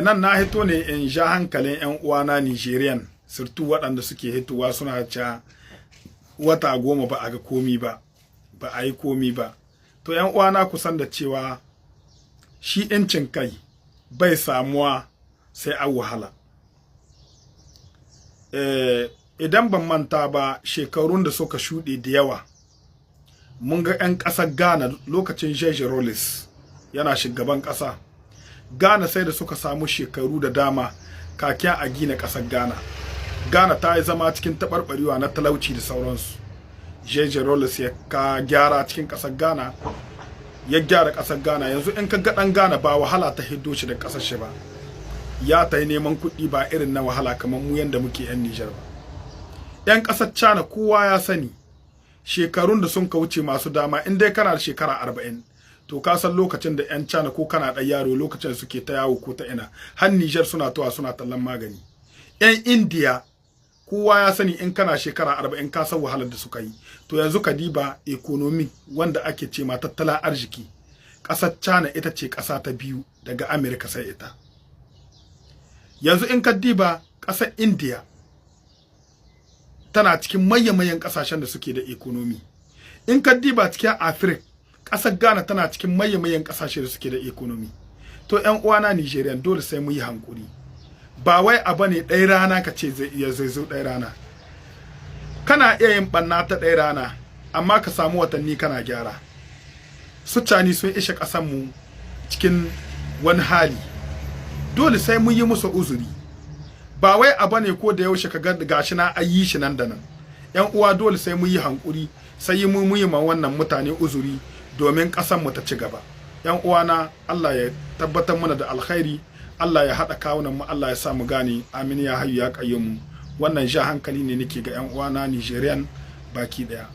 Nan na hito ne in ja hankalin 'yan uwana Nigerian, surtu waɗanda suke hitowa suna ca wata 10 ba a ga komi ba, ba a yi komi ba. To 'yan uwana ku san da cewa shi 'yancin kai bai samuwa sai an wahala. Idan ban manta ba, shekarun da suka shuɗe da yawa, mun ga 'yan ƙasar Ghana lokacin George Rawlings yana shugaban ƙasa. Ghana sai da suka samu shekaru da dama kakin a gina ƙasar Ghana. Ghana ta yi zama cikin taɓarɓarewa na talauci da sauransu. George Rawlings ya ka gyara cikin ƙasar Ghana, ya gyara ƙasar Ghana. Yanzu in ka ga ɗan Ghana ba wahala ta hiddo shi da ƙasar shi ba. Ya ta yi neman kuɗi ba irin na wahala kamar mu yanda muke 'yan Nijar ba. 'Yan ƙasar China kowa ya sani shekarun da sun ka wuce masu dama, in dai kana da shekara 40 to ka san lokacin da 'yan China ko kana ɗan yaro lokacin suke ta yawo ko ta ina, har Nijar suna towa suna tallan magani. 'Yan India kowa ya sani in kana shekara 40 ka san wahalar da suka yi. To yanzu ka diba economy wanda ake ce ma tattalin arziki, ƙasar China ita ce ƙasa ta biyu daga America sai ita. Yanzu in ka diba ƙasar India tana cikin mayan ƙasashen da suke da economy. In ka diba cikin Africa, ƙasar Ghana tana cikin mayan ƙasashe da suke da economy. To 'yan uwana Nigerian dole sai mu yi hankuri. Ba wai abu ne ɗaya rana ka ce zai zo ɗaya rana. Kana iya yin ɓanna ta ɗaya rana, amma ka samu watanni kana gyara. Su cani sun ishe ƙasanmu cikin wani hali. Dole sai mun yi musu uzuri. Ba wai abu ne ko da yaushe ka ga gashi na ayi shi nan da nan. 'Yan uwa dole sai mun yi hankuri, sai mu yi ma wannan mutane uzuri domin ƙasanmu ta ci gaba. 'Yan uwana, Allah ya tabbatar mana da alkhairi, Allah ya haɗa kawunan mu, Allah ya sa mu gane. Amin ya hayyu ya qayyum. Wannan ja hankali ne nake ga 'yan uwana Nigerian baki ɗaya.